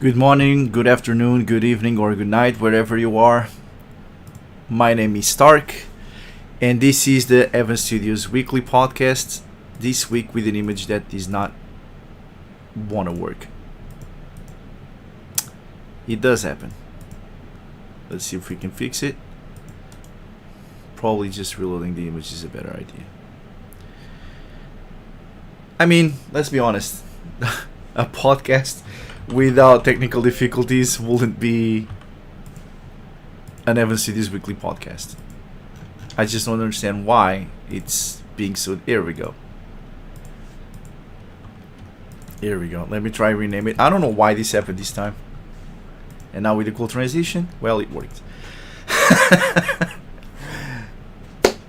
Good morning, good afternoon, good evening, or good night, wherever you are. My name is Stark, and this is the Evan Studios weekly podcast. This week with an image that does not want to work. It does happen. Let's see if we can fix it. Probably just reloading the image is a better idea. I mean, let's be honest. A podcast without technical difficulties wouldn't be an Evan Studios weekly podcast. I just don't understand why it's being so. Here we go. Here we go. Let me try rename it. I don't know why this happened this time. And now with the cool transition, well, it worked.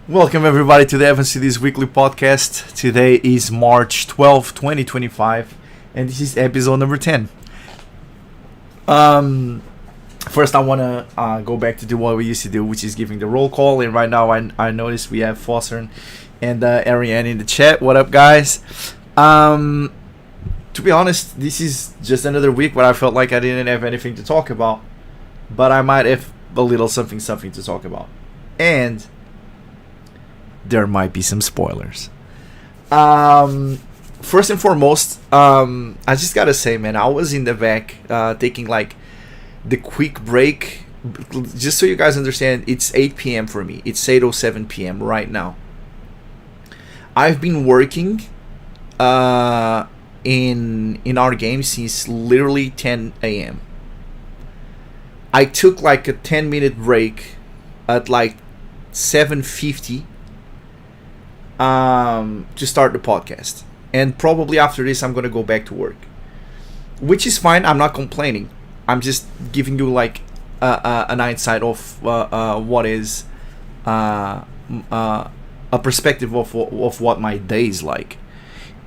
Welcome everybody to the Evan Studios weekly podcast. Today is March 12, 2025, and this is episode number 10. First I want to go back to do what we used to do, which is giving the roll call. And right now I noticed we have Foster and Ariane in the chat. What up, guys? To be honest, this is just another week where I felt like I didn't have anything to talk about, but I might have a little something to talk about, and there might be some spoilers. First and foremost, I just gotta say, man, I was in the back taking like the quick break. Just so you guys understand, it's 8 p.m. for me. It's 8:07 p.m. right now. I've been working in our game since literally 10 a.m. I took like a 10-minute break at like 7:50 to start the podcast, and probably after this I'm gonna go back to work, which is fine. I'm not complaining. I'm just giving you like an insight of what is a perspective of what my day is like.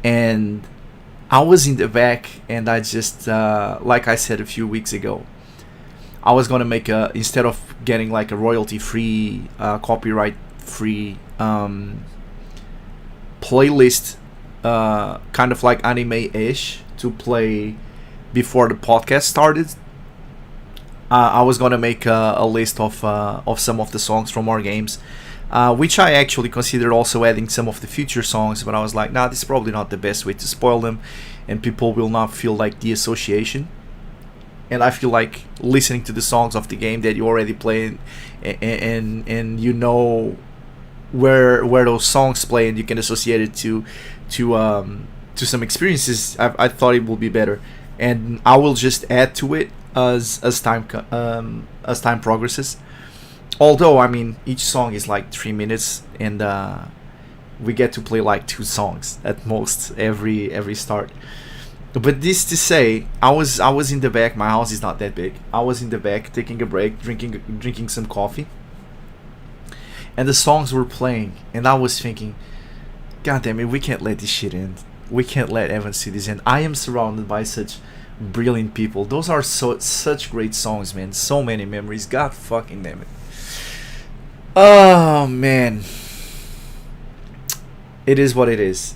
And I was in the back, and I just like I said a few weeks ago, I was gonna make instead of getting like a royalty free, copyright free playlist, kind of like anime-ish, to play before the podcast started. I was gonna make a list of some of the songs from our games, which I actually considered also adding some of the future songs, but I was like, nah, this is probably not the best way to spoil them, and people will not feel like the association. And I feel like listening to the songs of the game that you already played, and you know where those songs play, and you can associate it to some experiences. I thought it would be better, and I will just add to it as time progresses. Although, I mean, each song is like 3 minutes, and we get to play like 2 songs at most every start. But this to say, I was in the back. My house is not that big. I was in the back taking a break, drinking some coffee, and the songs were playing, and I was thinking, God damn it, we can't let this shit end. We can't let Evan see this end. I am surrounded by such brilliant people. Those are such great songs, man. So many memories. God fucking damn it. Oh man, it is what it is.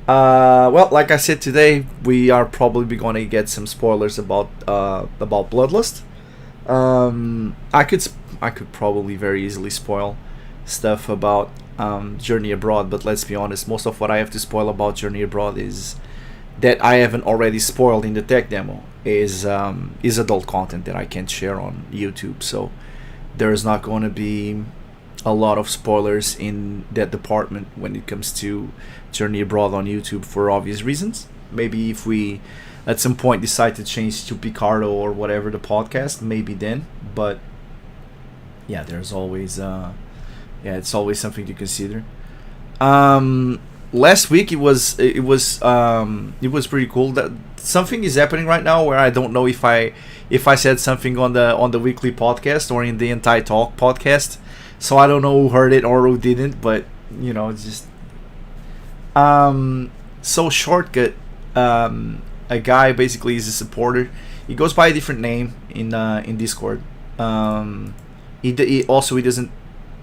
Well, like I said, today we are probably going to get some spoilers about Bloodlust. I could probably very easily spoil stuff about Journey Abroad, but let's be honest, most of what I have to spoil about Journey Abroad is that I haven't already spoiled in the tech demo is adult content that I can't share on YouTube. So there's not going to be a lot of spoilers in that department when it comes to Journey Abroad on YouTube, for obvious reasons. Maybe if we at some point decide to change to Picardo or whatever the podcast, maybe then. But yeah, there's always it's always something to consider. Last week it was pretty cool. That something is happening right now where I don't know if I said something on the weekly podcast or in the entire talk podcast. So I don't know who heard it or who didn't, but you know, it's just so Shortcut, a guy basically is a supporter. He goes by a different name in Discord. He doesn't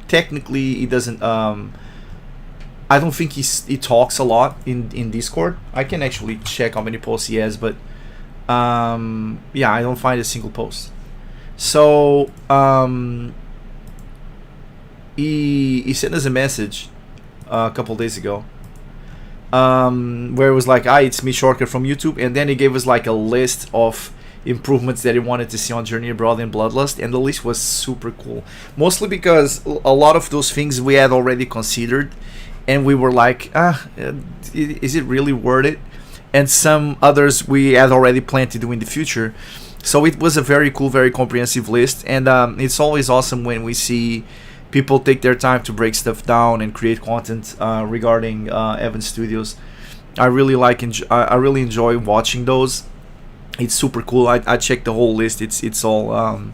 technically he doesn't I don't think he talks a lot in Discord. I can actually check how many posts he has, but Yeah, I don't find a single post. So he sent us a message a couple days ago, where it was like, "Ah, it's me, Shortcut from YouTube," and then he gave us like a list of improvements that he wanted to see on Journey Abroad and Bloodlust, and the list was super cool. Mostly because a lot of those things we had already considered, and we were like, is it really worth it? And some others we had already planned to do in the future. So it was a very cool, very comprehensive list, and it's always awesome when we see people take their time to break stuff down and create content regarding Evan Studios. I really I really enjoy watching those. It's super cool. I checked the whole list. It's all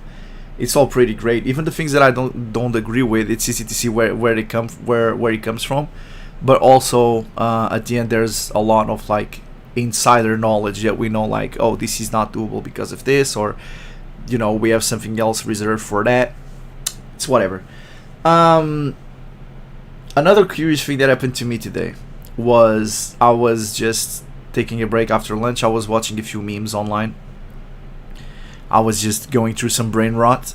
pretty great. Even the things that I don't agree with, it's easy to see where it comes from. But also at the end, there's a lot of like insider knowledge that we know, like, oh, this is not doable because of this, or we have something else reserved for that. It's whatever. Another curious thing that happened to me today was I was just taking a break after lunch. I was watching a few memes online. I was just going through some brain rot,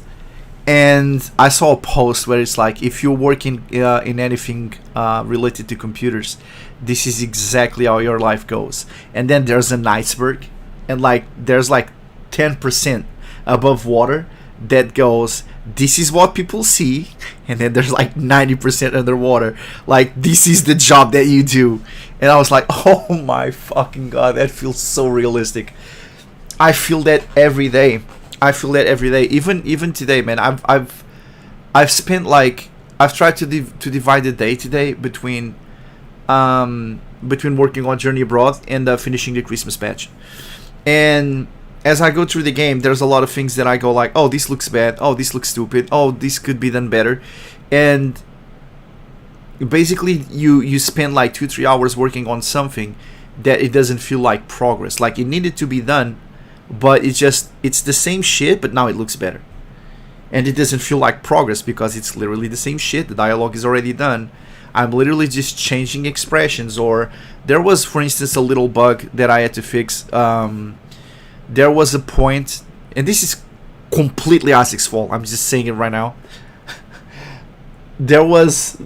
and I saw a post where it's like, if you're working in anything related to computers, this is exactly how your life goes. And then there's an iceberg, and like there's like 10% above water that goes, this is what people see, and then there's like 90% underwater, like this is the job that you do. And I was like, oh my fucking god, that feels so realistic. I feel that every day. Even today, man. I've spent like, I've tried to divide the day today between working on Journey Abroad and finishing the Christmas patch. And as I go through the game, there's a lot of things that I go like, oh, this looks bad, oh, this looks stupid, oh, this could be done better. And basically you spend like 2-3 hours working on something that it doesn't feel like progress. Like it needed to be done, but it's the same shit, but now it looks better. And it doesn't feel like progress because it's literally the same shit. The dialogue is already done. I'm literally just changing expressions. Or there was, for instance, a little bug that I had to fix. There was a point, and this is completely Isaac's fault, I'm just saying it right now. there was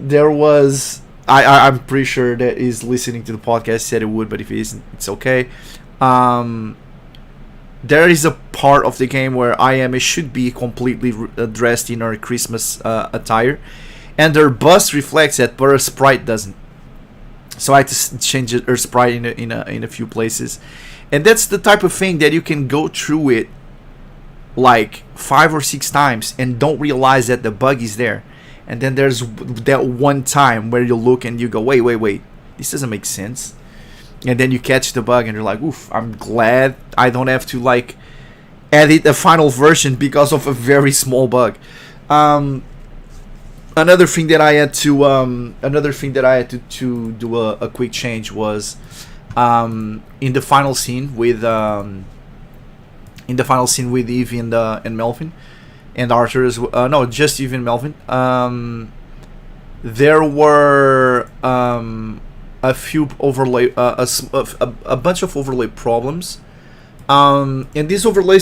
I'm pretty sure that he's listening to the podcast, said it would, but if he isn't, it's okay. There is a part of the game where Ayame should be completely dressed in her Christmas attire, and her bust reflects that, but her sprite doesn't. So I had to change her sprite in a few places. And that's the type of thing that you can go through it like 5 or 6 times and don't realize that the bug is there. And then there's that one time where you look and you go, wait, this doesn't make sense. And then you catch the bug and you're like, oof, I'm glad I don't have to like edit a final version because of a very small bug. Another thing that I had to do a quick change was in the final scene with Eve and Melvin and Arthur as well. No, just Eve and Melvin. There were a few overlay, a bunch of overlay problems, and this overlay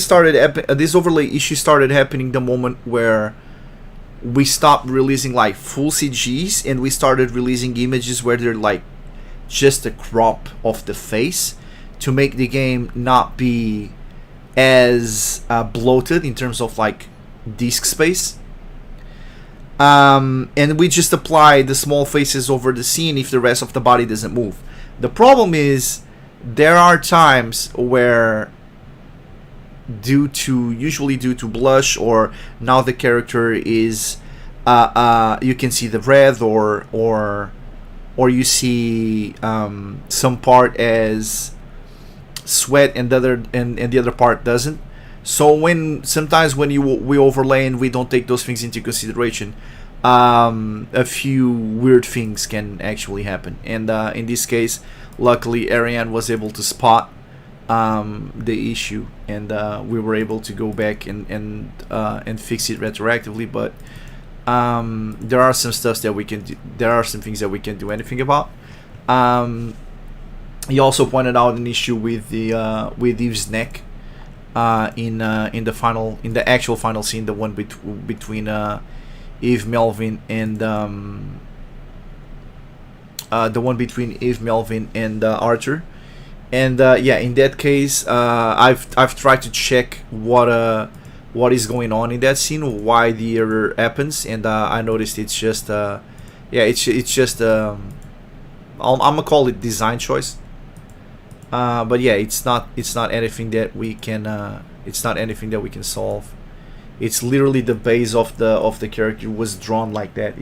issue started happening the moment where we stopped releasing like full CGs and we started releasing images where they're like just a crop of the face to make the game not be as bloated in terms of like disk space. And we just apply the small faces over the scene if the rest of the body doesn't move. The problem is there are times where usually due to blush, or now the character is you can see the breath, or you see some part as sweat and the other part doesn't. So sometimes when we overlay and we don't take those things into consideration, a few weird things can actually happen. And in this case, luckily Ariane was able to spot the issue, and we were able to go back and fix it retroactively. But there are some stuff that we can do. There are some things that we can't do anything about. He also pointed out an issue with Eve's neck. in the actual final scene, the one between Eve Melvin and Arthur. And yeah, in that case, I've tried to check what is going on in that scene, why the error happens, and I noticed it's just yeah, it's just I'm gonna call it design choice. But yeah, it's not anything that we can solve. It's literally the base of the character was drawn like that.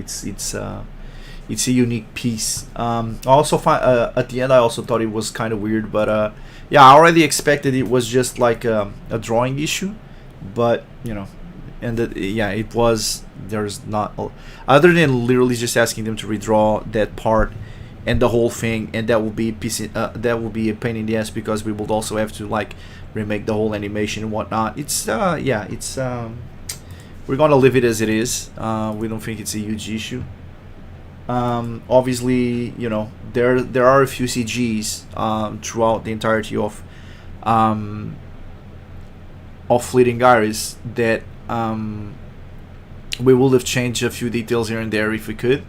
It's a unique piece. I also find at the end I also thought it was kind of weird, but yeah, I already expected it was just like a drawing issue, but you know, and yeah, it was. There's not other than literally just asking them to redraw that part and the whole thing, and that will be a pain in the ass because we would also have to like remake the whole animation and whatnot. It's yeah, it's we're gonna leave it as it is. We don't think it's a huge issue. Obviously, you know, there are a few CGs throughout the entirety of Fleeting Iris that we would have changed a few details here and there if we could,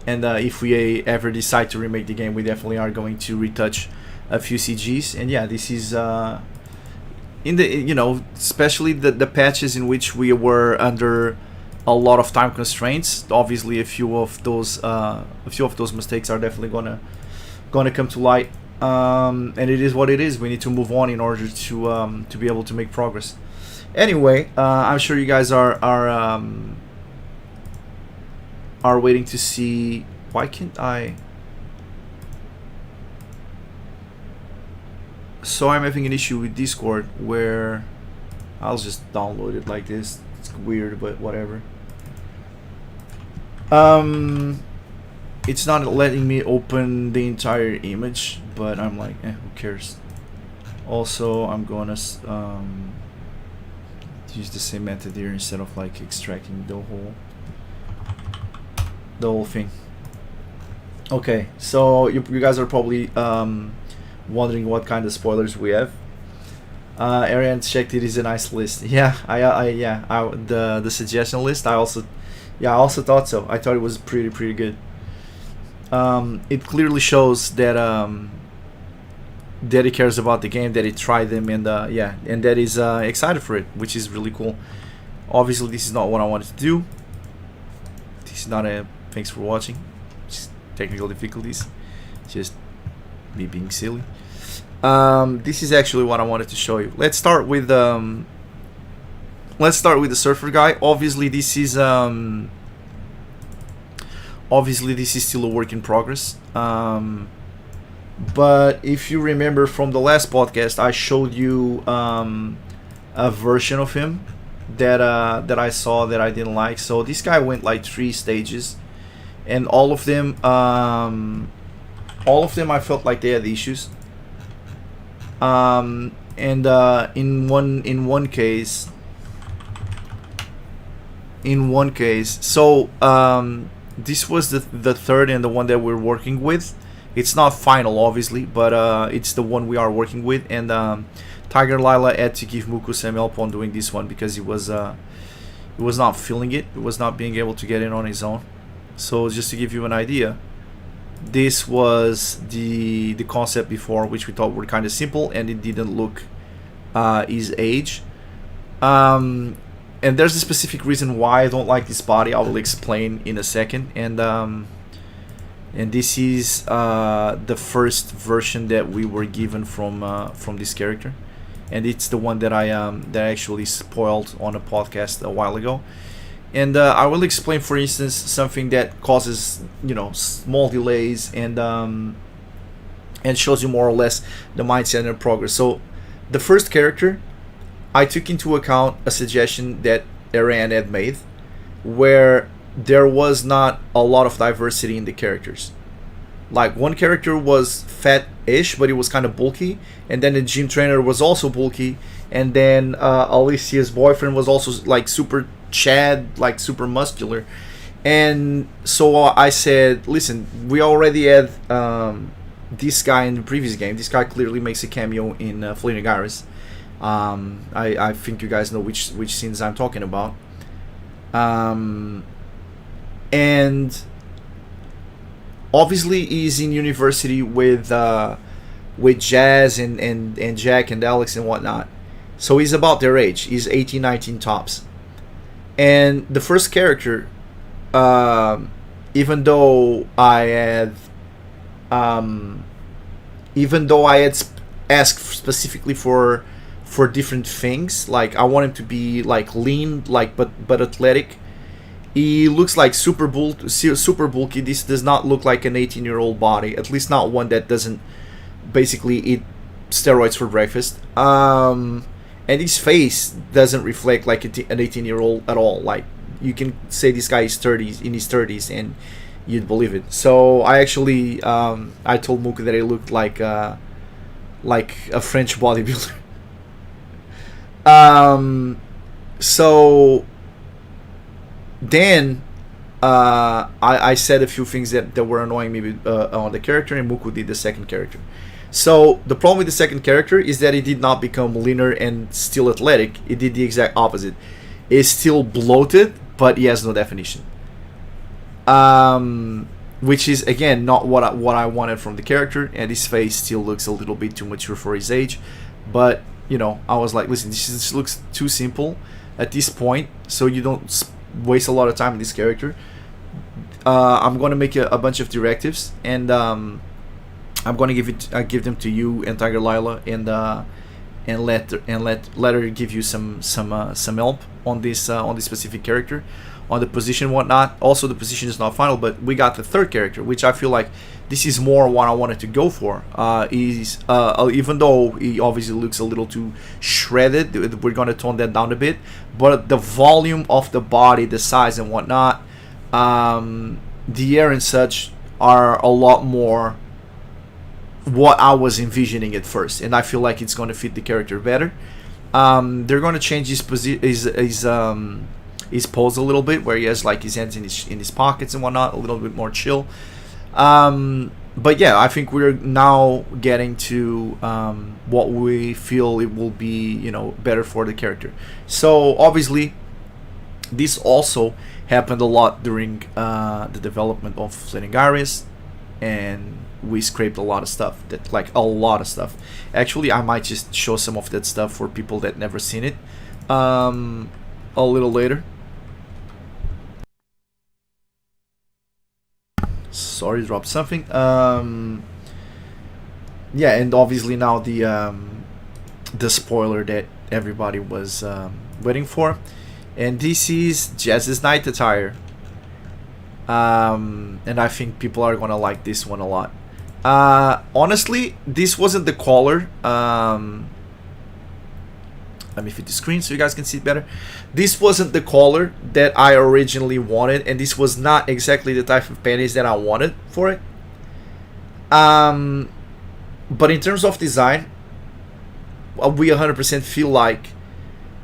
and if we ever decide to remake the game, we definitely are going to retouch a few CGs. And yeah, this is in the, you know, especially the patches in which we were under a lot of time constraints. Obviously, a few of those mistakes are definitely gonna come to light, and it is what it is. We need to move on in order to be able to make progress. Anyway, I'm sure you guys are waiting to see. Why can't I? So I'm having an issue with Discord where I'll just download it like this. It's weird, but whatever. It's not letting me open the entire image, but I'm like, who cares? Also, I'm gonna use the same method here instead of like extracting the whole thing. Okay, so you guys are probably wondering what kind of spoilers we have. Ariane checked it is a nice list. Yeah, the suggestion list. I also thought so. I thought it was pretty good. It clearly shows that that he cares about the game, that he tried them, and yeah, and that he's excited for it, which is really cool. Obviously, this is not what I wanted to do. This is not a thanks for watching. Just technical difficulties. Just me being silly. This is actually what I wanted to show you. Let's start with the surfer guy. Obviously, this is still a work in progress. But if you remember from the last podcast, I showed you a version of him that I saw that I didn't like. So this guy went like 3 stages, and all of them I felt like they had issues. And in one case, so this was the third and the one that we're working with. It's not final, obviously, but it's the one we are working with. And Tiger Lila had to give Muku some help on doing this one because he was not feeling it. He was not being able to get in on his own. So just to give you an idea, this was the concept before, which we thought were kind of simple, and it didn't look his age. And there's a specific reason why I don't like this body. I will explain in a second. And this is the first version that we were given from this character, and it's the one that I actually spoiled on a podcast a while ago. And I will explain, for instance, something that causes, you know, small delays and shows you more or less the mindset and progress. So the first character, I took into account a suggestion that Ariane had made, where there was not a lot of diversity in the characters. Like, one character was fat-ish, but he was kind of bulky, and then the gym trainer was also bulky, and then Alicia's boyfriend was also like super Chad, like super muscular. And so I said, listen, we already had this guy in the previous game. This guy clearly makes a cameo in Fleeting Iris. I think you guys know which scenes I'm talking about. Um, and obviously he's in university with Jazz and Jack and Alex and whatnot. So he's about their age. He's 18, 19 tops. And the first character, um, even though I had, um, even though I had asked specifically for different things, like I want him to be like lean, like but athletic. He looks like super bulky. This does not look like an 18-year-old body, at least not one that doesn't basically eat steroids for breakfast. And his face doesn't reflect like an 18-year-old at all. Like you can say this guy is 30s in his 30s and you'd believe it. So I actually I told Muka that he looked like a French bodybuilder. um, so then I said a few things that were annoying me on the character, and Muku did the second character. So the problem with the second character is that he did not become leaner and still athletic. He did the exact opposite. He's still bloated, but he has no definition. Which is again not what I wanted from the character, and his face still looks a little bit too mature for his age. But you know, I was like, listen, this looks too simple at this point, so you don't waste a lot of time in this character. I'm gonna make a bunch of directives, and I'm gonna give them to you and Tiger Lila, and let her give you some help on this specific character, on the position and whatnot. Also, the position is not final, but we got the third character, which I feel like this is more what I wanted to go for. He's even though he obviously looks a little too shredded, we're gonna tone that down a bit. But the volume of the body, the size and whatnot, the hair and such are a lot more what I was envisioning at first, and I feel like it's going to fit the character better. They're going to change his pose a little bit, where he has like his hands in his pockets and whatnot, a little bit more chill. But yeah, I think we're now getting to what we feel it will be, you know, better for the character. So obviously, this also happened a lot during the development of Fleeting Iris, and we scraped a lot of stuff. Actually, I might just show some of that stuff for people that never seen it a little later. Sorry, dropped something. Yeah, and obviously now the spoiler that everybody was waiting for, and this is Jazz's night attire. And I think people are gonna like this one a lot. Honestly, this wasn't the color. Let me fit the screen so you guys can see it better. This wasn't the color that I originally wanted, and this was not exactly the type of panties that I wanted for it. But in terms of design, we 100% feel like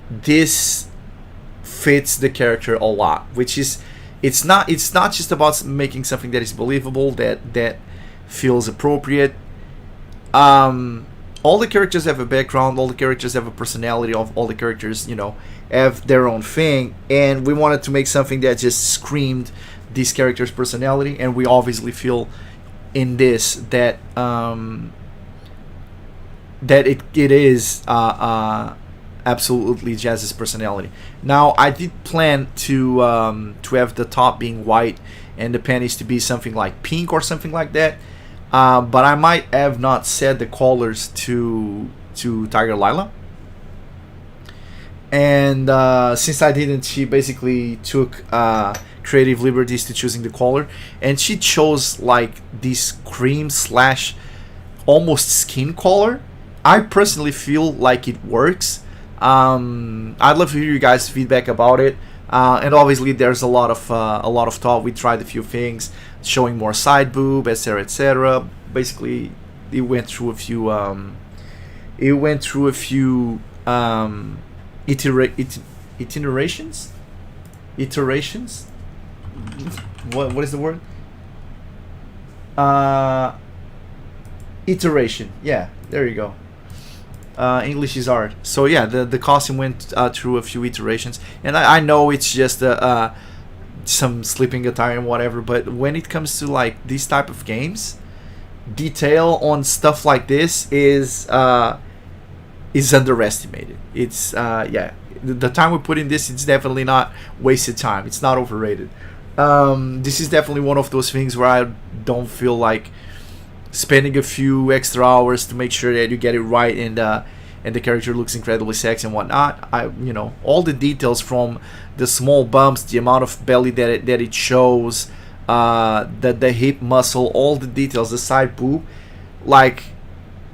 this fits the character a lot, which is it's not just about making something that is believable, that feels appropriate. All the characters have a background, all the characters have a personality, of all the characters, you know, have their own thing, and we wanted to make something that just screamed this character's personality, and we obviously feel in this that that it is absolutely Jazz's personality. Now, I did plan to have the top being white and the panties to be something like pink or something like that. But I might have not set the colors to Tiger Lila. And since I didn't, she basically took creative liberties to choosing the color. And she chose like this cream slash almost skin color. I personally feel like it works. I'd love to hear you guys' feedback about it. And obviously, there's a lot of thought. We tried a few things, showing more side boob, etc., etc. Basically, it went through a few iterations. What is the word? Iteration. Yeah, there you go. English is hard. So yeah, the costume went through a few iterations, and I know it's just some sleeping attire and whatever. But when it comes to like these type of games, detail on stuff like this is underestimated. It's yeah, the time we put in this, it's definitely not wasted time. It's not overrated. This is definitely one of those things where I don't feel like spending a few extra hours to make sure that you get it right, and the character looks incredibly sexy and whatnot. All the details, from the small bumps, the amount of belly that it shows, the hip muscle, all the details, the side boob, like,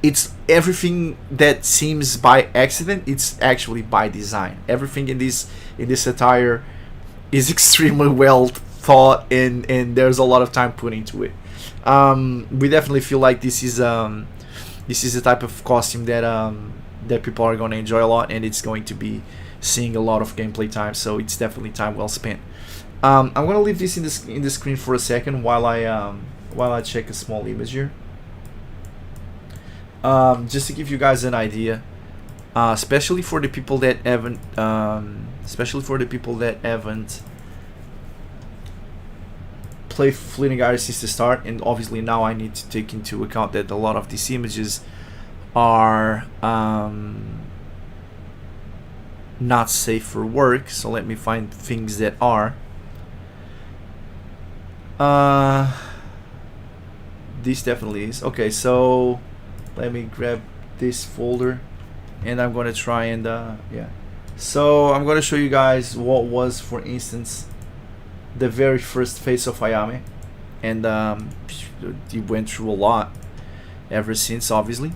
it's everything that seems by accident. It's actually by design. Everything in this attire is extremely well thought, and there's a lot of time put into it. We definitely feel like this is the type of costume that people are going to enjoy a lot, and it's going to be seeing a lot of gameplay time. So it's definitely time well spent. I'm going to leave this in the screen for a second while I check a small image here. Just to give you guys an idea, especially for the people that haven't played Fleeting Iris since the start, and obviously now I need to take into account that a lot of these images are not safe for work. So let me find things that are. This definitely is. Okay, so let me grab this folder, and I'm gonna try and yeah. So I'm gonna show you guys what was, for instance, the very first face of Ayame, and he went through a lot ever since, obviously.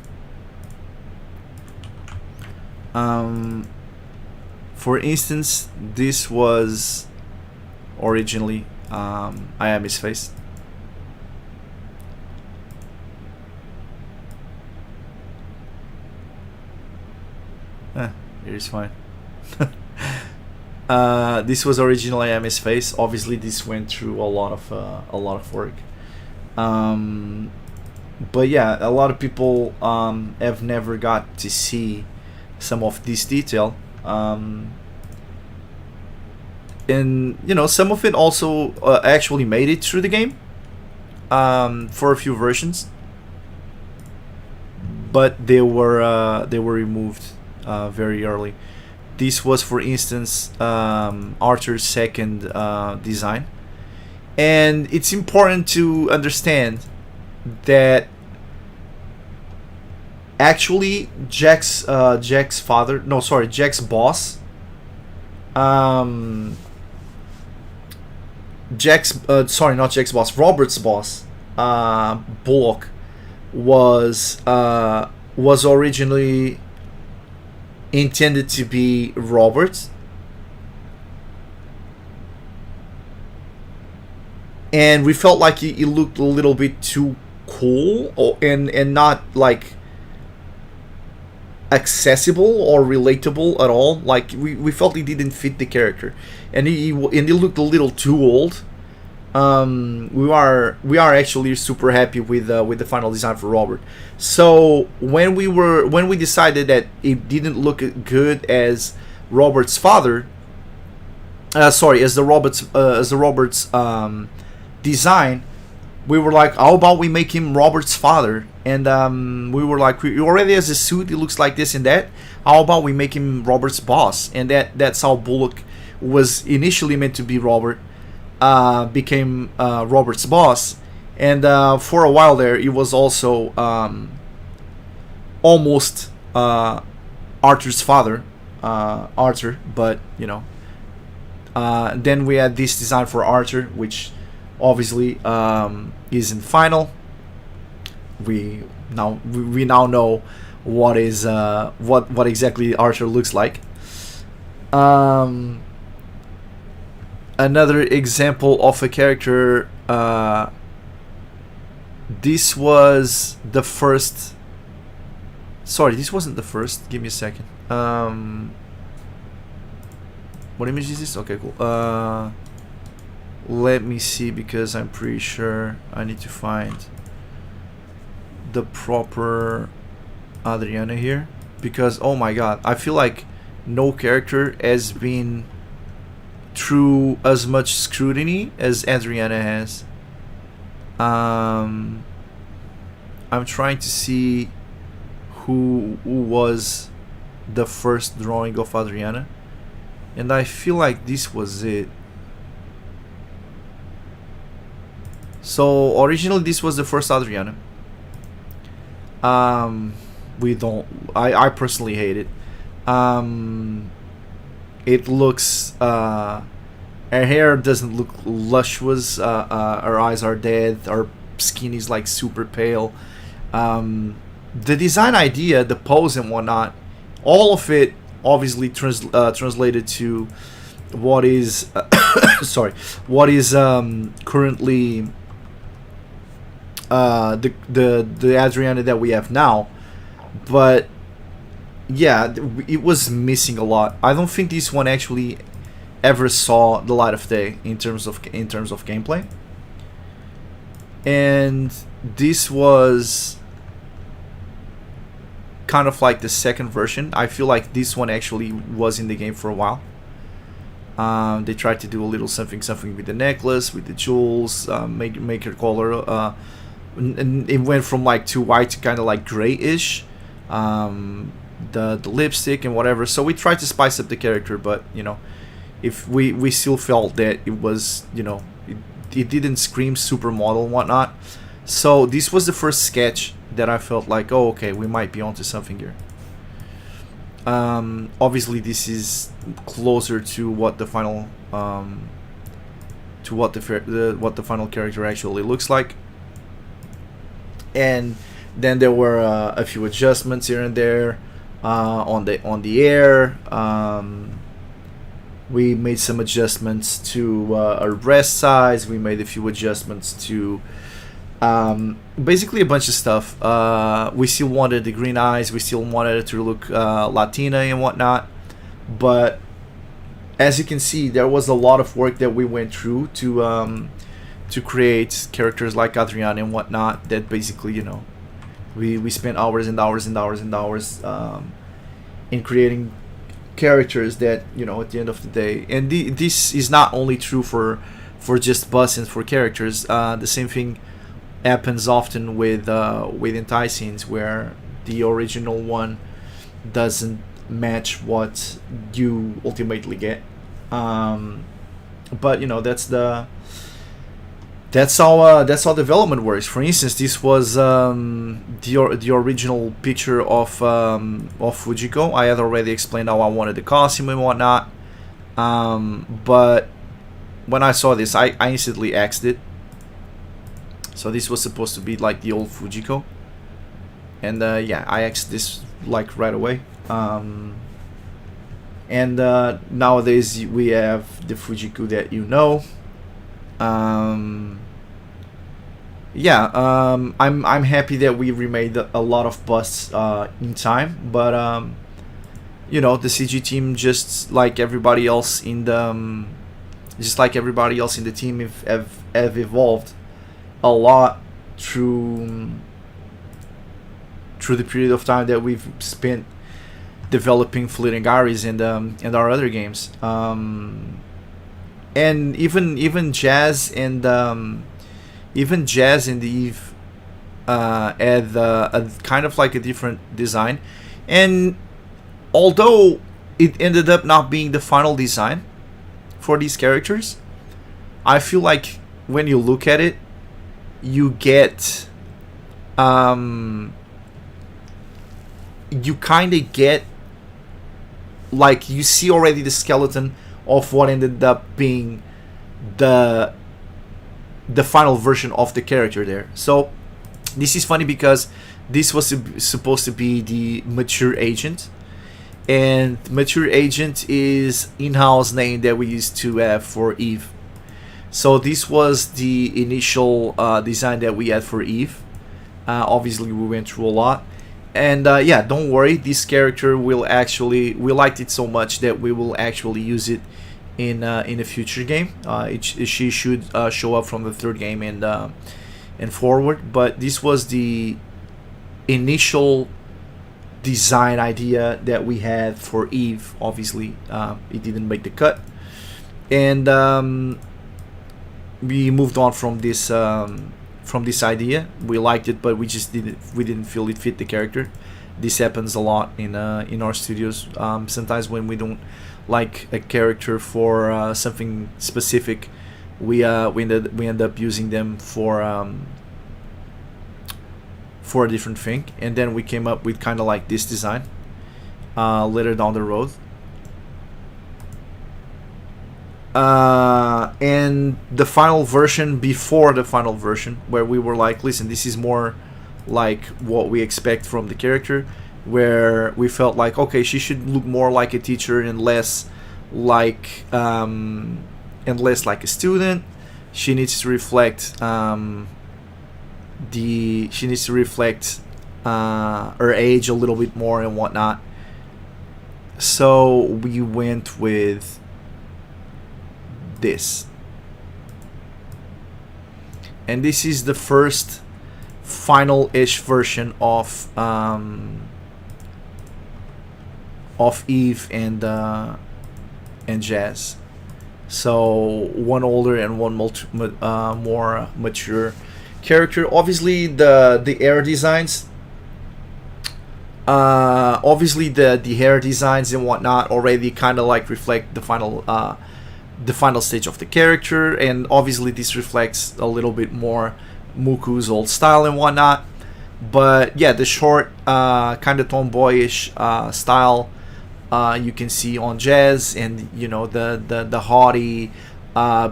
For instance, this was originally Ayame's face. It is fine. This was originally Ayame's face. Obviously, this went through a lot of work. But yeah, a lot of people have never got to see some of this detail. And some of it also actually made it through the game for a few versions, but they were removed very early. This was, for instance, Arthur's second design, and it's important to understand that actually Jack's boss, Robert's boss, Bullock, was originally intended to be Robert, and we felt like he looked a little bit too cool, and not like accessible or relatable at all. Like we felt he didn't fit the character, and he looked a little too old. We are actually super happy with the final design for Robert. So when we decided that it didn't look good as Robert's father, as the Robert's design, we were like, how about we make him Robert's father? And we were like, he already has a suit, he looks like this and that. How about we make him Robert's boss? And that's how Bullock was initially meant to be. Robert became Robert's boss, and for a while there, he was also almost Arthur's father, Arthur. But then we had this design for Arthur, which obviously isn't final. We now know what is what exactly Arthur looks like. Another example of a character. This was the first. Sorry, this wasn't the first. Give me a second. What image is this? Okay, cool. Let me see, because I'm pretty sure I need to find the proper Adriana here. because oh my god, I feel like no character has been through as much scrutiny as Adriana has. Um, I'm trying to see who was the first drawing of Adriana, and I feel like this was it. So originally this was the first Adriana. Um, we don't. I personally hate it. Um, it looks. Her hair doesn't look luscious. Her eyes are dead. Her skin is like super pale. The design idea, the pose and whatnot, all of it obviously translated to what is sorry, what is currently the Adriana that we have now. But yeah, it was missing a lot. I don't think this one actually ever saw the light of day in terms of gameplay. And this was kind of like the second version. I feel like this one actually was in the game for a while. They tried to do a little something with the necklace, with the jewels, make her color. And it went from like too white to kind of like grayish. The lipstick and whatever. So we tried to spice up the character, but you know, if we still felt that it was, you know, it didn't scream supermodel and whatnot. So this was the first sketch that I felt like, oh, okay, we might be onto something here. Obviously, this is closer to what the final what the final character actually looks like. And then there were a few adjustments here and there on the air. We made some adjustments to our breast size. We made a few adjustments to basically a bunch of stuff. We still wanted the green eyes. We still wanted it to look Latina and whatnot. But as you can see, there was a lot of work that we went through to create characters like Adriana and whatnot. That basically, you know, we spent hours and hours and hours and hours in creating characters that, you know, at the end of the day, and this is not only true for just buttons for characters. The same thing happens often with enticings, where the original one doesn't match what you ultimately get. But you know, that's how development works. For instance, this was the original picture of Fujiko. I had already explained how I wanted the costume and whatnot. But when I saw this, I instantly axed it. So this was supposed to be like the old Fujiko, and yeah, I axed this like right away. And nowadays we have the Fujiko that you know. Yeah, I'm happy that we remade a lot of busts in time, but you know, the CG team, just like everybody else in the team, have evolved a lot through the period of time that we've spent developing Fleeting Aries and our other games. And even Jazz and the Eve had a kind of like a different design, and although it ended up not being the final design for these characters, I feel like when you look at it, you get you kind of get, like, you see already the skeleton of what ended up being the final version of the character there. So this is funny because this was supposed to be the mature agent, and mature agent is in-house name that we used to have for Eve. So this was the initial design that we had for Eve. Obviously we went through a lot, and yeah, don't worry, this character we liked it so much that we will actually use it in a future game. She should show up from the third game and forward. But this was the initial design idea that we had for Eve. Obviously, it didn't make the cut, and we moved on from this idea. We liked it, but we didn't feel it fit the character. This happens a lot in our studios. Sometimes when we don't like a character for something specific, we end up using them for a different thing, and then we came up with kind of like this design later down the road. And the final version, before the final version, where we were like, listen, this is more like what we expect from the character, where we felt like, okay, she should look more like a teacher and less like a student. She needs to reflect her age a little bit more and whatnot. So we went with this, and this is the first final-ish version of Eve and Jazz. So one older and one more mature character. Obviously the hair designs, the hair designs and whatnot already kind of like reflect the final stage of the character, and obviously this reflects a little bit more Muku's old style and whatnot. But yeah, the short kind of tomboyish style you can see on Jazz, and you know the haughty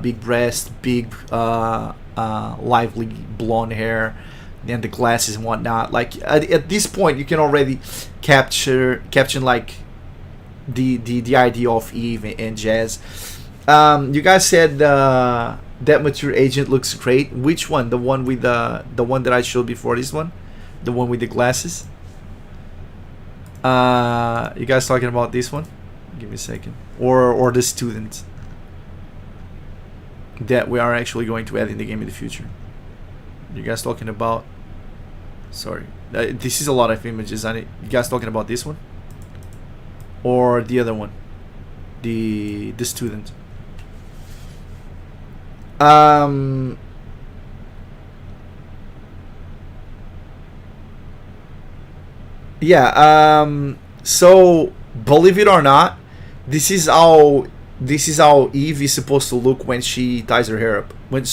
big breast, big lively blonde hair, and the glasses and whatnot. Like at this point you can already capture like the idea of Eve and Jazz. You guys said that mature agent looks great. Which one? The one with the one that I showed before this one? The one with the glasses? You guys talking about this one? Give me a second. Or the student that we are actually going to add in the game in the future? You guys talking about? Sorry, this is a lot of images. You guys talking about this one or the other one? The student. Yeah. So believe it or not, this is how Eve is supposed to look when she ties her hair up. When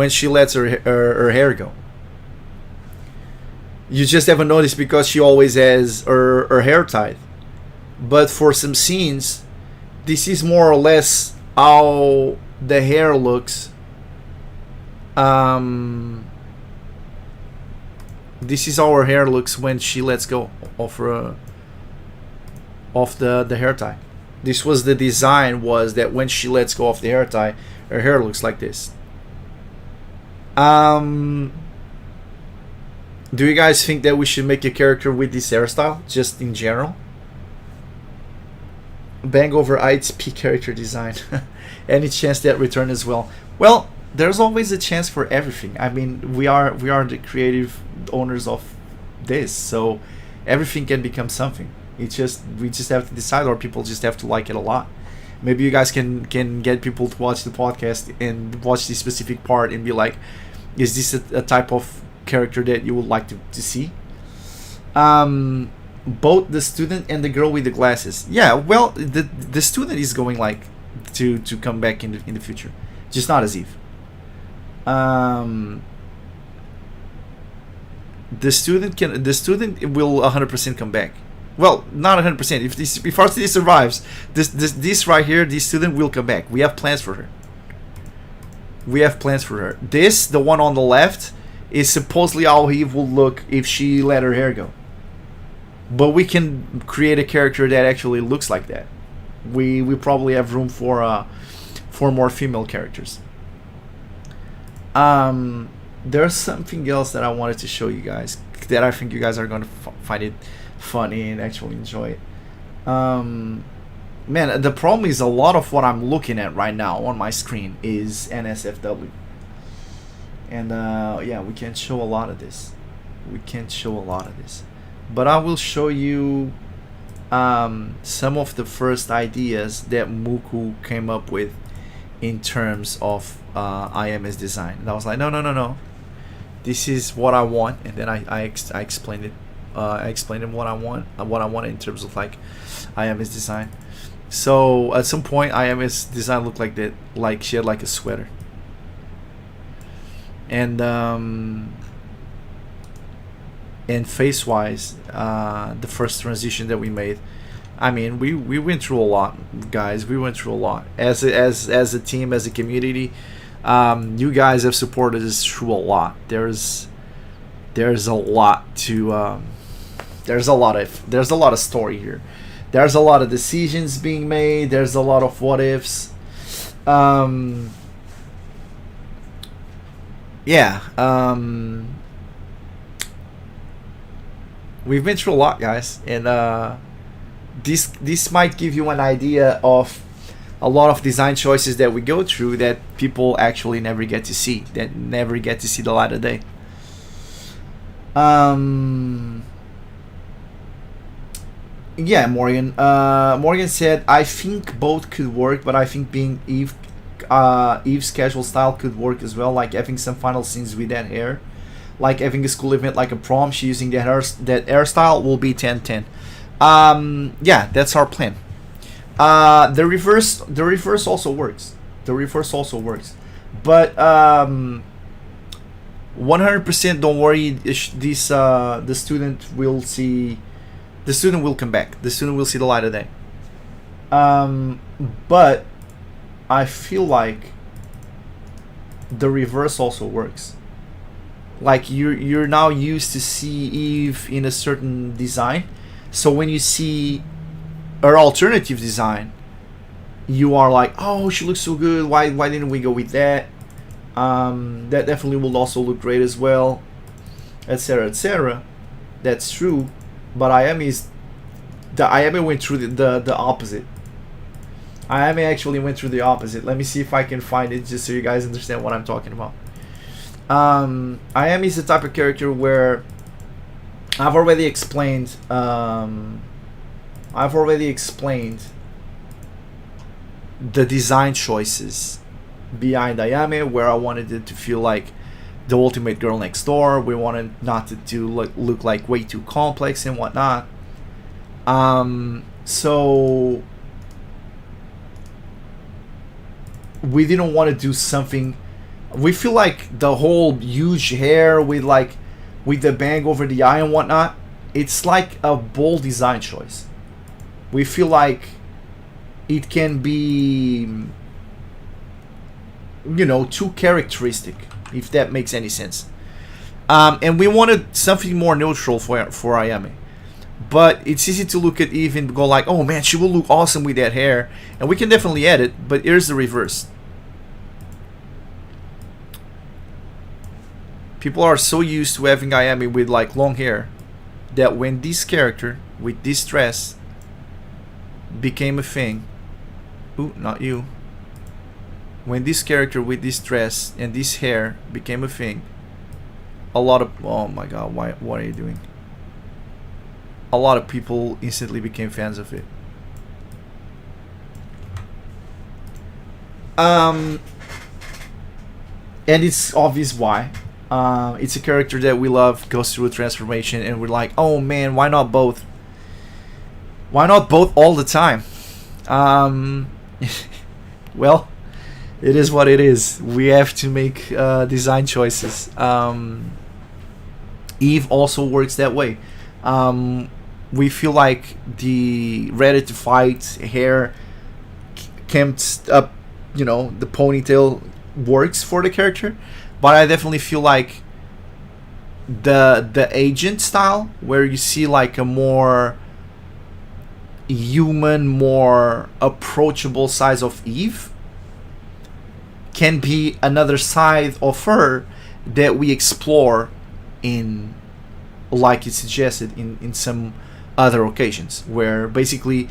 she lets her hair go. You just haven't noticed because she always has her hair tied. But for some scenes, this is more or less how the hair looks. This is how her hair looks when she lets go of the hair tie. This was the design, was that when she lets go of the hair tie, her hair looks like this. Do you guys think that we should make a character with this hairstyle, just in general? Bang over Ide's peak character design. Any chance that return as well? Well, there's always a chance for everything. I mean, we are the creative owners of this, so everything can become something. We just have to decide, or people just have to like it a lot. Maybe you guys can get people to watch the podcast and watch this specific part and be like, is this a type of character that you would like to see? Both the student and the girl with the glasses. Yeah, well, the student is going like to come back in the future, just not as Eve. The student will 100% come back. Well, not 100%. If Varsity survives, this right here, this student will come back. We have plans for her. This, the one on the left, is supposedly how Eve will look if she let her hair go. But we can create a character that actually looks like that. We probably have room for more female characters. There's something else that I wanted to show you guys that I think you guys are going to find it funny and actually enjoy it. Man, the problem is a lot of what I'm looking at right now on my screen is NSFW. And yeah, we can't show a lot of this. but I will show you some of the first ideas that Muku came up with in terms of IM's design. And I was like, no, no, no, no. This is what I want, and then I explained it. I explained him what I want in terms of like IM's design. So at some point, IM's design looked like that, like she had like a sweater, and face wise, the first transition that we made. I mean, we went through a lot, guys. We went through a lot as a team, as a community. You guys have supported us through a lot. There's a lot to there's a lot of story here. There's a lot of decisions being made. There's a lot of what ifs. Yeah. We've been through a lot, guys, and this might give you an idea of a lot of design choices that we go through that people actually never get to see, that never get to see the light of day. Yeah, Morgan. Morgan said, I think both could work, but I think being Eve's casual style could work as well, like having some final scenes with that hair, like having a school event like a prom. She using that hairstyle will be 10-10. Yeah, that's our plan. The reverse also works. The reverse also works, but 100% don't worry. This the student will see. The student will come back. The student will see the light of day. But I feel like the reverse also works. Like you're now used to see Eve in a certain design, so when you see her alternative design, you are like, oh, she looks so good. Why didn't we go with that? That definitely will also look great as well, etc., etc. That's true. But Ayame went through the opposite. Ayame actually went through the opposite. Let me see if I can find it just so you guys understand what I'm talking about. Ayame is the type of character where I've already explained. I've already explained the design choices behind Ayame, where I wanted it to feel like the ultimate girl next door. We wanted not to look like way too complex and whatnot. So we didn't want to do something. We feel like the whole huge hair with the bang over the eye and whatnot, it's like a bold design choice. We feel like it can be, too characteristic, if that makes any sense. And we wanted something more neutral for Ayame. But it's easy to look at Eve and go like, oh man, she will look awesome with that hair. And we can definitely add it, but here's the reverse. People are so used to having Ayame with like long hair that when this character with this dress became a thing, ooh, not you. When this character with this dress and this hair became a thing, a lot of, oh my god, what are you doing? A lot of people instantly became fans of it. And it's obvious why. It's a character that we love, goes through a transformation, and we're like, oh man, why not both? Why not both all the time? Well, it is what it is. We have to make design choices. Eve also works that way. We feel like the ready to fight hair kempt up, the ponytail works for the character, but I definitely feel like the agent style, where you see like a more human, more approachable size of Eve, can be another side of her that we explore in, like it suggested, in some other occasions, where basically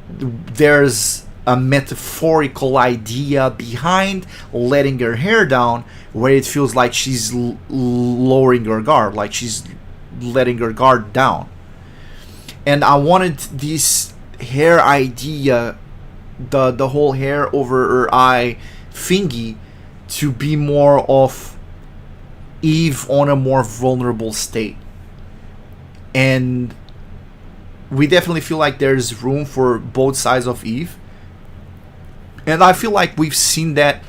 there's a metaphorical idea behind letting her hair down, where it feels like she's lowering her guard, like she's letting her guard down. And I wanted this hair idea, the whole hair over her eye thingy, to be more of Eve on a more vulnerable state. And we definitely feel like there's room for both sides of Eve. And I feel like we've seen that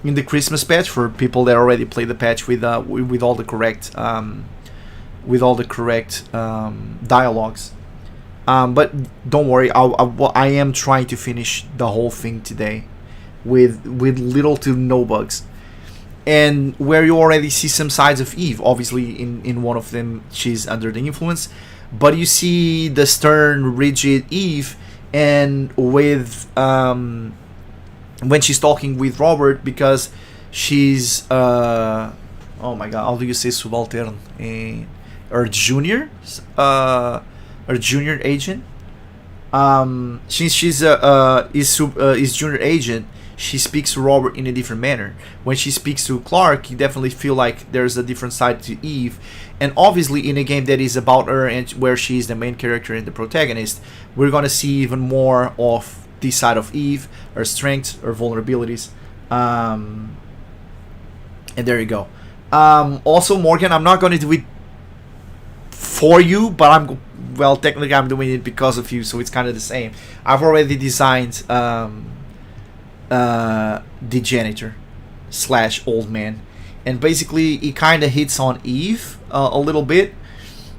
in the Christmas patch for people that already played the patch with all the correct dialogues. But don't worry, I am trying to finish the whole thing today with little to no bugs. And where you already see some sides of Eve, obviously in one of them she's under the influence, but you see the stern, rigid Eve, and with when she's talking with Robert, because she's oh my god, how do you say subaltern? Or junior, or junior agent. Since she's is junior agent, she speaks to Robert in a different manner. When she speaks to Clark, you definitely feel like there's a different side to Eve. And obviously, in a game that is about her and where she's the main character and the protagonist, we're gonna see even more of this side of Eve, her strengths, her vulnerabilities. And there you go. Also, Morgan, I'm not gonna do it for you, but technically I'm doing it because of you, so it's kind of the same. I've already designed the janitor / old man, and basically it kind of hits on Eve a little bit.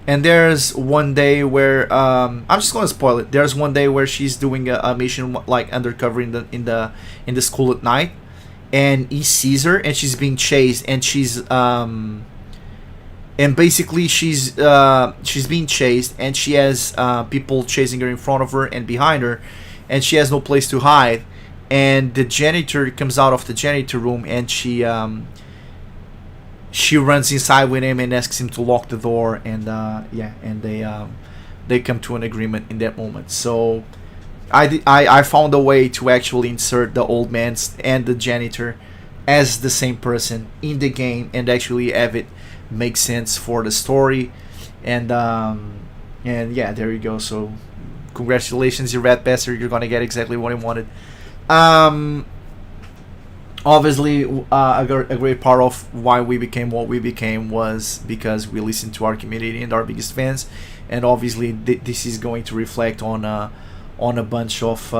And there's one day where I'm just gonna spoil it. There's one day where she's doing a mission like undercover in the school at night, and he sees her and she's being chased, and she's and basically she's being chased, and she has people chasing her in front of her and behind her, and she has no place to hide. And the janitor comes out of the janitor room, and she runs inside with him and asks him to lock the door, and and they come to an agreement in that moment. So I found a way to actually insert the old man and the janitor as the same person in the game, and actually have it make sense for the story. And yeah, there you go. So congratulations, you rat bastard, you're gonna get exactly what I wanted. Obviously, a great part of why we became what we became was because we listened to our community and our biggest fans, and obviously this is going to reflect on a bunch of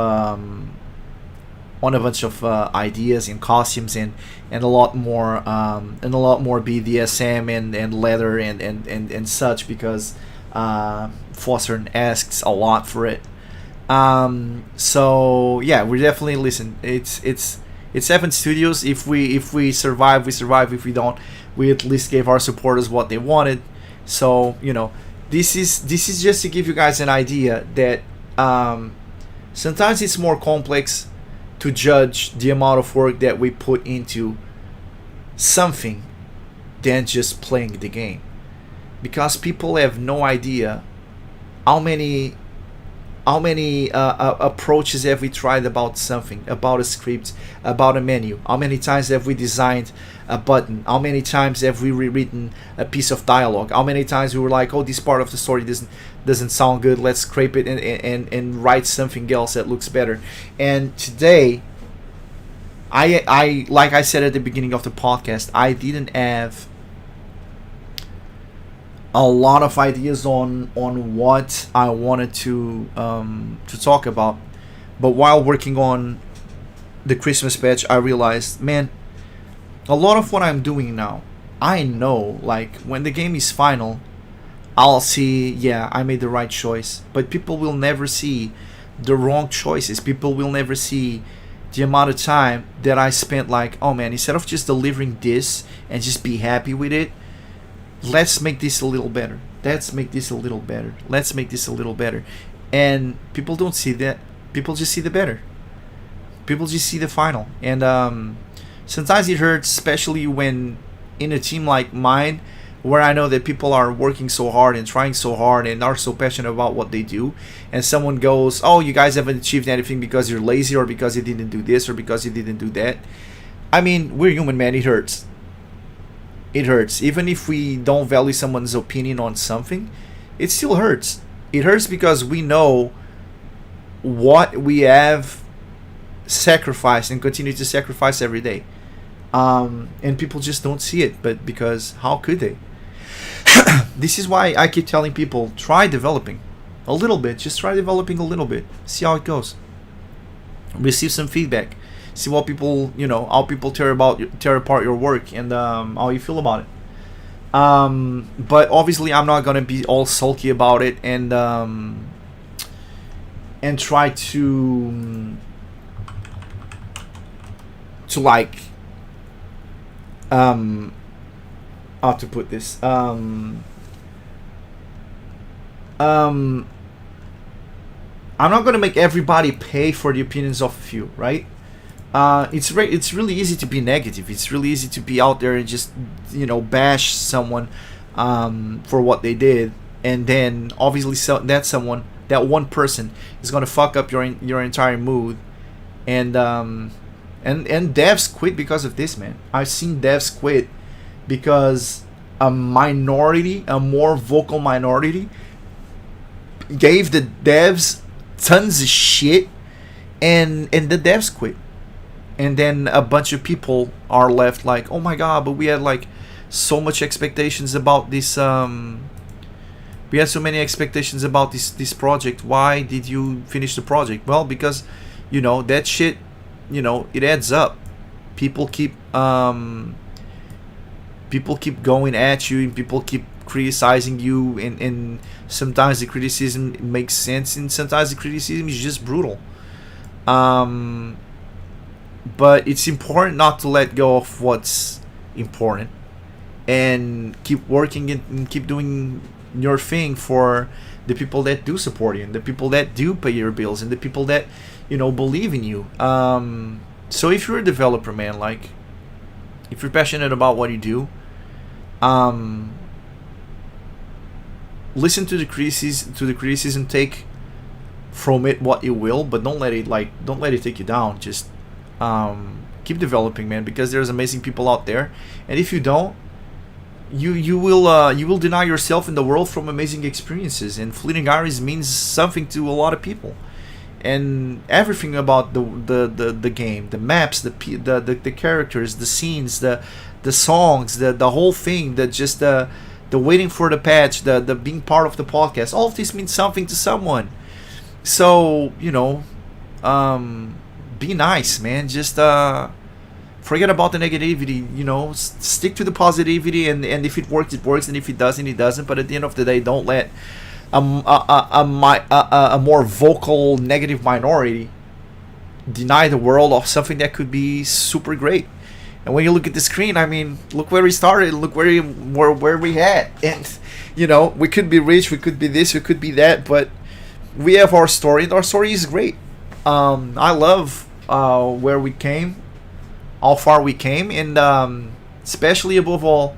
ideas and costumes and a lot more BDSM and leather and such, because Foster asks a lot for it. So yeah, we definitely listen. It's 7 studios. If we survive, we survive. If we don't, we at least gave our supporters what they wanted. So this is just to give you guys an idea that sometimes it's more complex to judge the amount of work that we put into something than just playing the game, because people have no idea how many approaches have we tried about something, about a script, about a menu. How many times have we designed a button? How many times have we rewritten a piece of dialogue? How many times we were like, oh, this part of the story doesn't sound good, let's scrape it and write something else that looks better. And today, I like I said at the beginning of the podcast, I didn't have a lot of ideas on what I wanted to talk about, but while working on the Christmas patch, I realized, man, a lot of what I'm doing now, I know, like, when the game is final, I'll see, yeah, I made the right choice, but people will never see the wrong choices. People will never see the amount of time that I spent, like, oh man, instead of just delivering this and just be happy with it, let's make this a little better. Let's make this a little better. Let's make this a little better. And people don't see that. People just see the better. People just see the final. And sometimes it hurts, especially when in a team like mine, where I know that people are working so hard and trying so hard and are so passionate about what they do, and someone goes, oh, you guys haven't achieved anything because you're lazy, or because you didn't do this, or because you didn't do that. I mean, we're human, man. It hurts. it hurts. Even if we don't value someone's opinion on something, it still hurts. It hurts because we know what we have sacrificed and continue to sacrifice every day. And people just don't see it, but because how could they? This is why I keep telling people, try developing a little bit. Just try developing a little bit. See how it goes. Receive some feedback. See what people, how people tear apart your work, and how you feel about it. But obviously, I'm not gonna be all sulky about it and try to like how to put this I'm not gonna make everybody pay for the opinions of a few, right? It's really easy to be negative. It's really easy to be out there and just bash someone for what they did, and then obviously that one person is gonna fuck up your entire mood, and devs quit because of this, man. I've seen devs quit because a more vocal minority, gave the devs tons of shit, and the devs quit. And then a bunch of people are left like, oh my god, but we had like so much expectations about this. We had so many expectations about this project. Why did you finish the project? Well, because that shit, it adds up. People keep going at you, and people keep criticizing you, and sometimes the criticism makes sense, and sometimes the criticism is just brutal. But it's important not to let go of what's important, and keep working and keep doing your thing for the people that do support you, and the people that do pay your bills, and the people that believe in you. So if you're a developer, man, like if you're passionate about what you do, listen to the criticism, take from it what you will, but don't let it take you down. Just keep developing, man, because there's amazing people out there, and if you don't, you will deny yourself in the world from amazing experiences. And Fleeting Hours means something to a lot of people, and everything about the game, the maps, the characters, the scenes, the songs, the whole thing, the waiting for the patch, the being part of the podcast, all of this means something to someone. So be nice, man. Just forget about the negativity. Stick to the positivity, and if it works, it works, and if it doesn't, it doesn't. But at the end of the day, don't let a more vocal negative minority deny the world of something that could be super great. And when you look at the screen, I mean, look where we started, look where we had, and we could be rich, we could be this, we could be that, but we have our story, and our story is great. I love where we came, how far we came, and especially above all,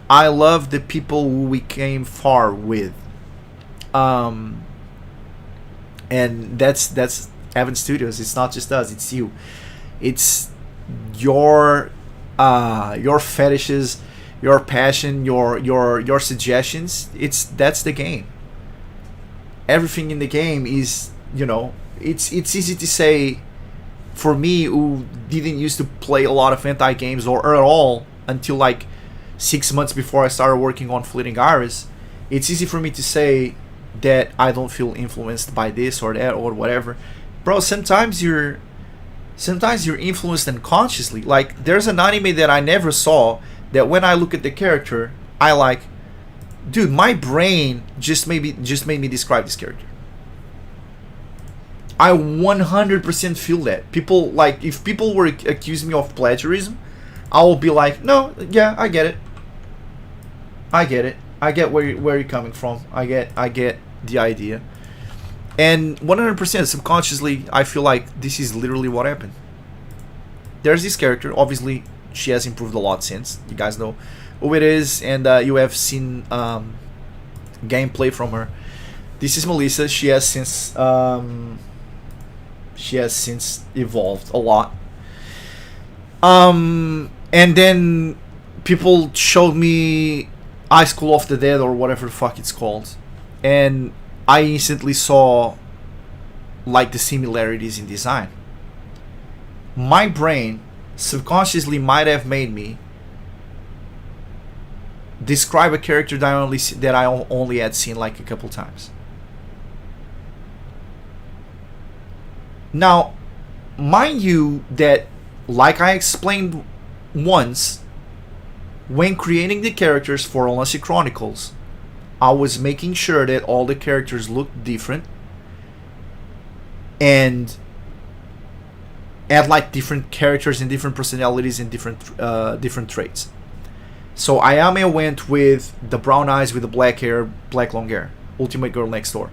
I love the people who we came far with. And that's Evan Studios. It's not just us, it's you. It's your fetishes, your passion, your suggestions. That's the game. Everything in the game is, it's easy to say for me, who didn't used to play a lot of anti games or at all until like 6 months before I started working on Fleeting Hours. It's easy for me to say that I don't feel influenced by this or that or whatever. Bro, sometimes you're influenced unconsciously. Like, there's an anime that I never saw that when I look at the character, I like, dude, my brain just made me describe this character. I 100% feel that. People, like, if people were accusing me of plagiarism, I will be like, no, yeah, I get it. I get where you're coming from. I get the idea. And 100% subconsciously, I feel like this is literally what happened. There's this character. Obviously, she has improved a lot since. You guys know who it is, and you have seen gameplay from her. This is Melissa. She has since evolved a lot. And then people showed me High School of the Dead or whatever the fuck it's called, and I instantly saw like the similarities in design. My brain subconsciously might have made me describe a character that I only had seen like a couple times. Now, mind you that, like I explained once, when creating the characters for Unlucky Chronicles, I was making sure that all the characters looked different and had like different characters and different personalities and different traits. So Ayame went with the brown eyes with the black hair, black long hair, Ultimate Girl Next Door.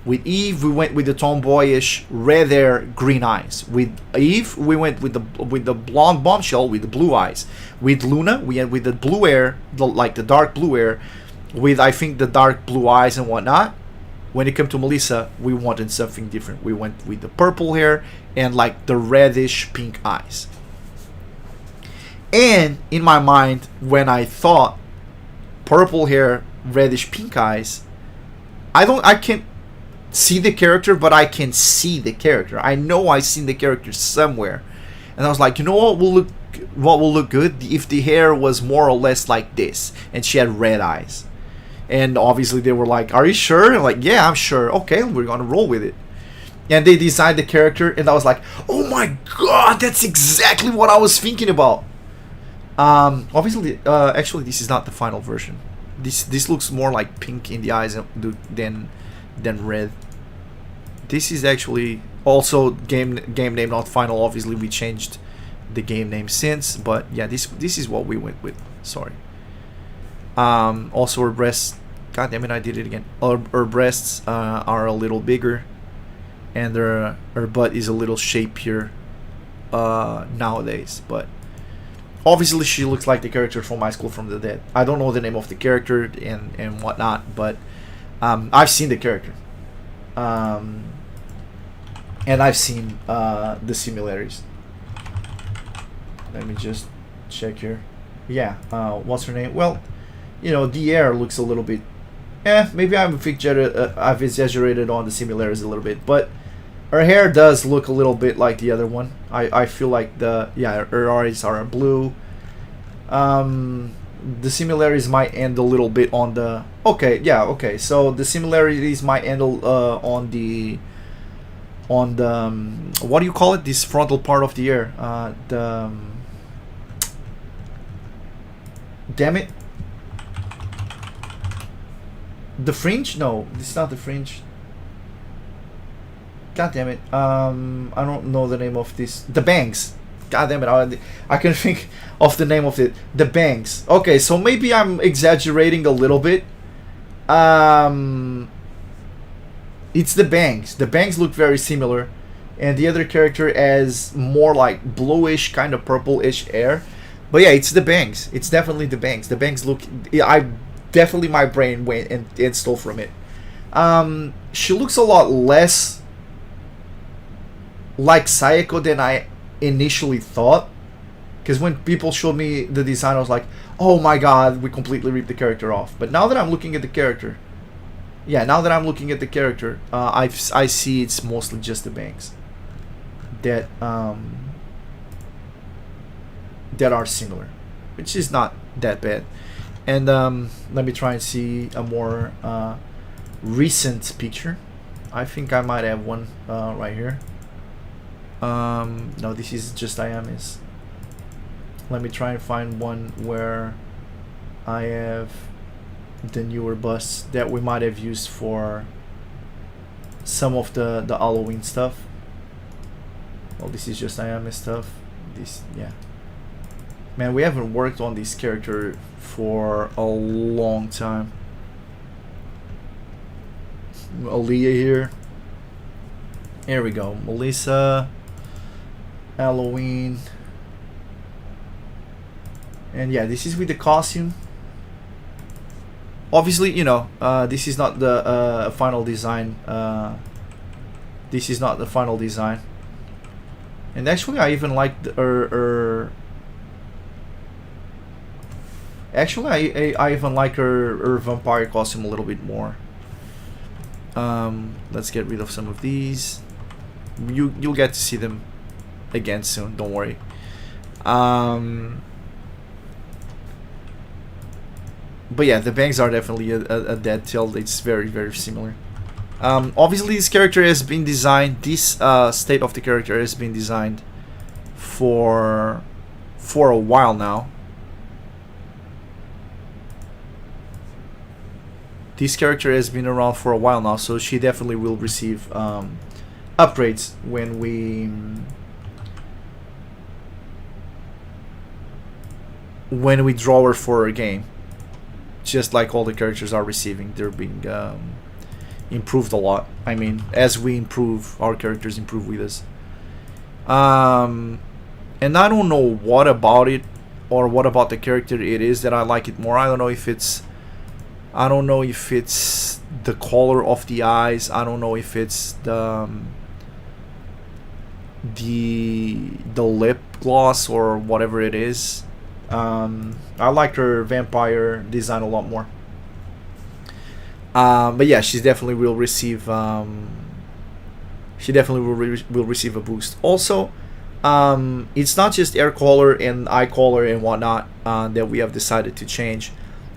With Eve, we went with the tomboyish red hair, green eyes. With Eve, we went with the blonde bombshell with the blue eyes. With Luna, we went with the blue hair, like the dark blue hair, with I think the dark blue eyes and whatnot. When it came to Melissa, we wanted something different. We went with the purple hair and like the reddish pink eyes. And in my mind, when I thought purple hair, reddish pink eyes, I can't see the character, but I can see the character. I know I've seen the character somewhere, and I was like, you know what will look good if the hair was more or less like this, and she had red eyes. And obviously they were like, "Are you sure?" I'm like, "Yeah, I'm sure." Okay, we're gonna roll with it. And they designed the character, and I was like, "Oh my god, that's exactly what I was thinking about." Obviously, actually, this is not the final version. This looks more like pink in the eyes than red. This is actually also game name not final. Obviously we changed the game name since, but yeah, this is what we went with. Sorry. Also her breasts, god damn it, I did it again. Her breasts are a little bigger, and her butt is a little shapier nowadays, but obviously she looks like the character from High School from the Dead. I don't know the name of the character and whatnot, but I've seen the character, and I've seen the similarities. Let me just check here. Yeah, what's her name? Well, you know, the hair looks a little bit. Maybe I've exaggerated on the similarities a little bit, but her hair does look a little bit like the other one. I feel like her eyes are blue. The similarities might end a little bit on the okay, so the similarities might end on the what do you call it, this frontal part of the ear, damn it, the fringe. No, this is not the fringe. God damn it, I don't know the name of this. The bangs. God damn it, I can think of the name of it. The bangs. Okay, so maybe I'm exaggerating a little bit. It's the bangs. The bangs look very similar, and the other character has more like bluish, kind of purplish hair. But yeah, it's the bangs. It's definitely the bangs. The bangs look. My brain went and stole from it. She looks a lot less like Sayako than I initially thought, because when people showed me the design, I was like, oh my god, we completely ripped the character off. But now that I'm looking at the character, I see it's mostly just the bangs that are similar, which is not that bad. And let me try and see a more recent picture. I think I might have one right here. No, this is just Ayame's. Let me try and find one where I have the newer busts that we might have used for some of the Halloween stuff. Well, this is just Ayame stuff. This, yeah. Man, we haven't worked on this character for a long time. Aaliyah here. Here we go. Melissa. Halloween. And yeah, this is with the costume. Obviously, you know, this is not the final design. This is not the final design. And actually, I even like her Actually, I even like her vampire costume a little bit more. Let's get rid of some of these. You'll get to see them again soon. Don't worry. But yeah, the bangs are definitely a dead tail. It's very similar. Obviously, this character has been designed. This state of the character has been designed for a while now. This character has been around for a while now, so she definitely will receive upgrades when we draw her for a game. Just like all the characters are receiving, they're being improved a lot. I mean, as we improve, our characters improve with us. And I don't know what about it or what about the character it is that I like it more. I don't know if it's the color of the eyes. I don't know if it's the lip gloss or whatever it is. I like her vampire design a lot more. But yeah, she definitely will receive. She definitely will receive a boost. Also, it's not just air color and eye color and whatnot that we have decided to change.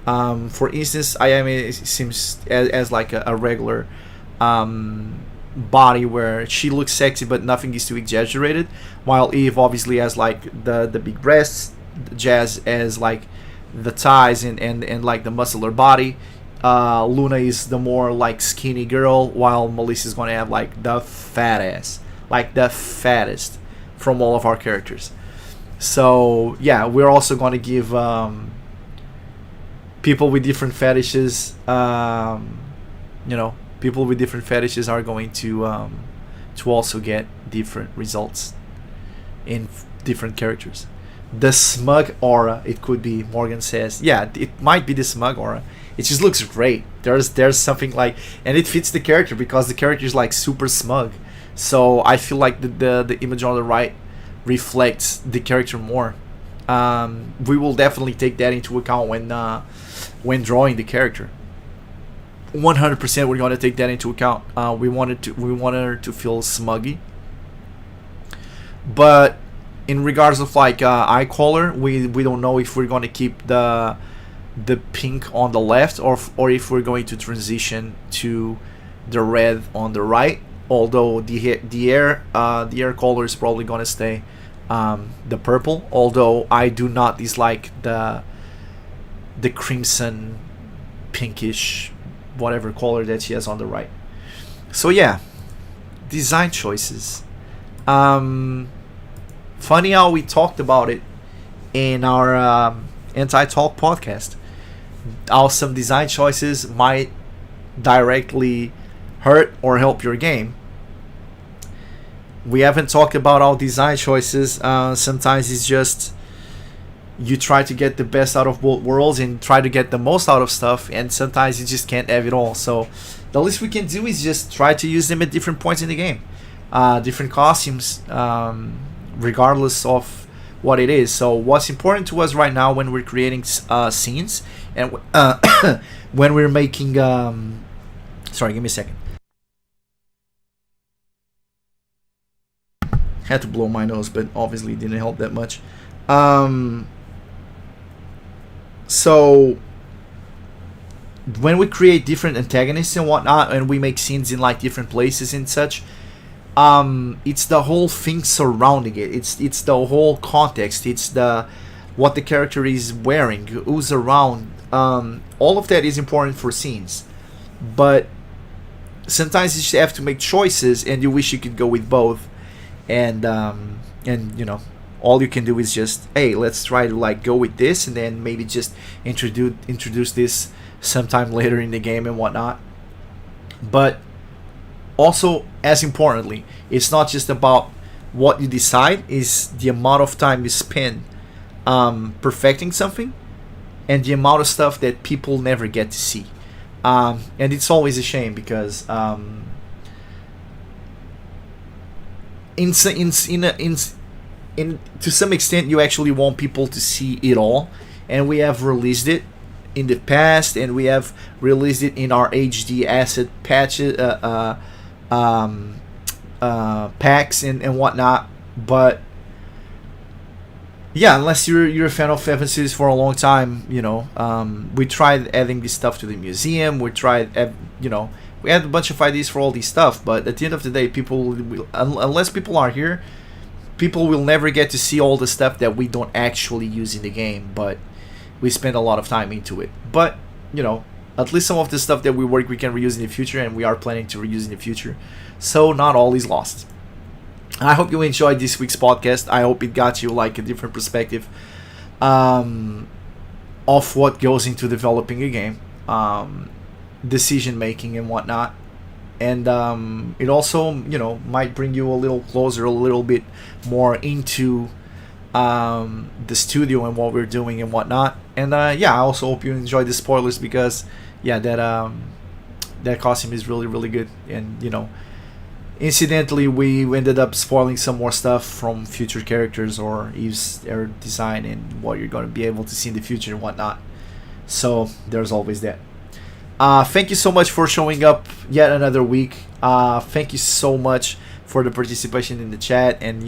For instance, Ayame seems as like a regular body where she looks sexy but nothing is too exaggerated, while Eve obviously has like the big breasts, Jazz as like the thighs and like the muscular body. Luna is the more like skinny girl, while Melissa is gonna have like the fat ass, like the fattest from all of our characters. So yeah, we're also gonna give people with different fetishes, people with different fetishes are going to also get different results in different characters. The smug aura, it could be. Morgan says, yeah, it might be the smug aura. It just looks great. There's something like, and it fits the character because the character is like super smug. So I feel like the image on the right reflects the character more. We will definitely take that into account when drawing the character. 100% we're going to take that into account. We wanted her to feel smuggy, but in regards of like eye color, we don't know if we're going to keep the pink on the left or if we're going to transition to the red on the right. Although the air color is probably going to stay the purple. Although I do not dislike the crimson pinkish whatever color that she has on the right. So yeah, design choices. Funny how we talked about it in our Anti-Talk podcast. How some design choices might directly hurt or help your game. We haven't talked about all design choices. Sometimes it's just you try to get the best out of both worlds and try to get the most out of stuff, and sometimes you just can't have it all. So the least we can do is just try to use them at different points in the game. Different costumes, regardless of what it is. So what's important to us right now when we're creating scenes and when we're making sorry, give me a second. Had to blow my nose, but obviously didn't help that much. So when we create different antagonists and whatnot, and we make scenes in like different places and such, it's the whole thing surrounding it. It's the whole context. It's what the character is wearing, who's around. All of that is important for scenes, but sometimes you just have to make choices, and you wish you could go with both. And all you can do is just, hey, let's try to like go with this, and then maybe just introduce this sometime later in the game and whatnot. But also, as importantly, it's not just about what you decide, is the amount of time you spend perfecting something, and the amount of stuff that people never get to see. And it's always a shame because to some extent you actually want people to see it all, and we have released it in the past, and we have released it in our HD asset patches, packs and whatnot. But yeah, unless you're a fan of F series for a long time, we tried adding this stuff to the museum. We tried, we had a bunch of ideas for all this stuff, but at the end of the day, unless people are here, people will never get to see all the stuff that we don't actually use in the game, but we spend a lot of time into it. But at least some of the stuff that we can reuse in the future, and we are planning to reuse in the future. So not all is lost. I hope you enjoyed this week's podcast. I hope it got you like a different perspective of what goes into developing a game, decision making and whatnot. And it also, might bring you a little closer, a little bit more into the studio and what we're doing and whatnot. And I also hope you enjoyed the spoilers, because that costume is really, really good. And incidentally, we ended up spoiling some more stuff from future characters or Eve's design and what you're going to be able to see in the future and whatnot. So there's always that. Thank you so much for showing up yet another week. Thank you so much for the participation in the chat. And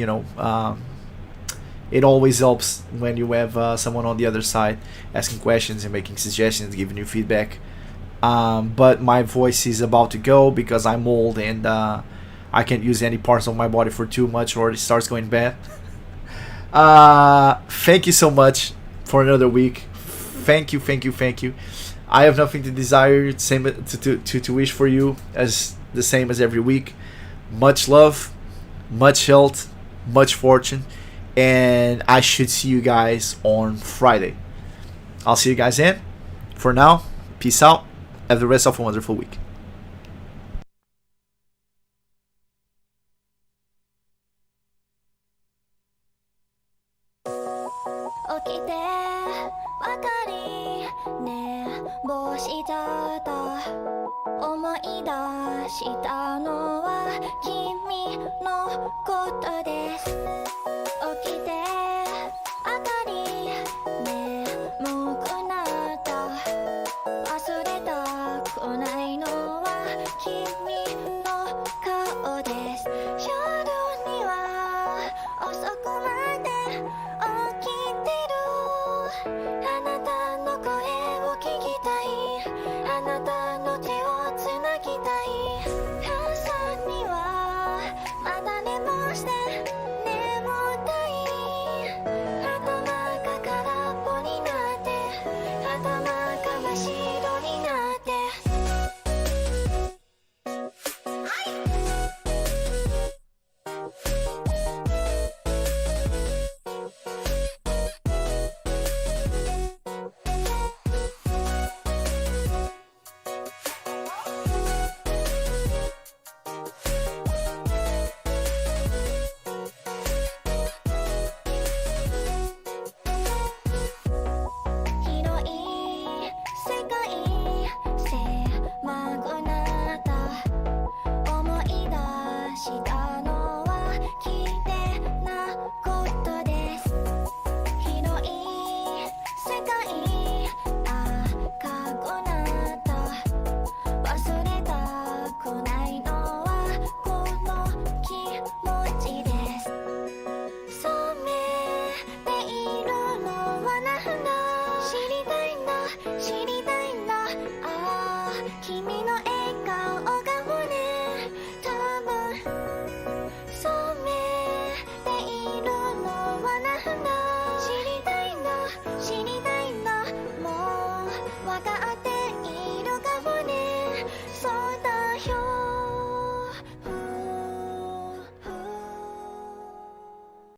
it always helps when you have someone on the other side asking questions and making suggestions, giving you feedback. But my voice is about to go because I'm old, and I can't use any parts of my body for too much or it starts going bad. Thank you so much for another week. Thank you. I have nothing to desire, to wish for you as the same as every week. Much love, much health, much fortune, and I should see you guys on Friday. I'll see you guys then. For now, peace out. Have the rest of a wonderful week.